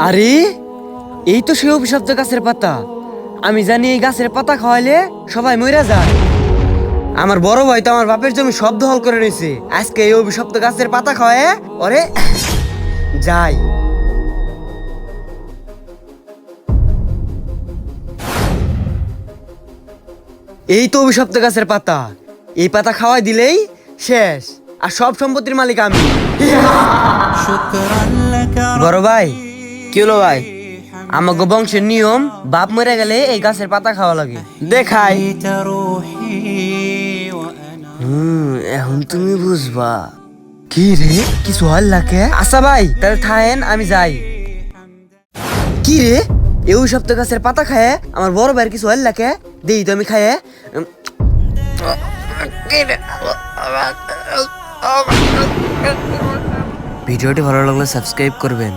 আরে এই তো সেই অভিশপ্ত গাছের পাতা। আমি জানি এই গাছের পাতা খাওয়াইলে সবাই মইরা যায়। আমার বড় ভাই তো আমার বাপের জমি সব দখল করে নিয়েছে। আজকে এই অভিশপ্ত গাছের পাতা খাওয়ায় ওরে যাই। এই তো অভিশপ্ত গাছের পাতা, এই পাতা খাওয়াই দিলেই শেষ, আর সব সম্পত্তির মালিক আমি। বড় ভাই, কি হলো ভাই? আমাকে বংশের নিয়ম, বাপ মরে গেলে এই গাছের পাতা খাওয়া লাগে। দেখাই। এখন তুমি বুঝবা। কি রে, কিছু হল লাগে? আচ্ছা ভাই, তাহলে থাকেন, আমি যাই। কি রে, এই সপ্তাহ গাছের পাতা খায় আমার বড় ভাইয়ের কিছু হল লাগে? দেই তো আমি খায়। ভিডিওটি ভালো লাগলে সাবস্ক্রাইব করবেন।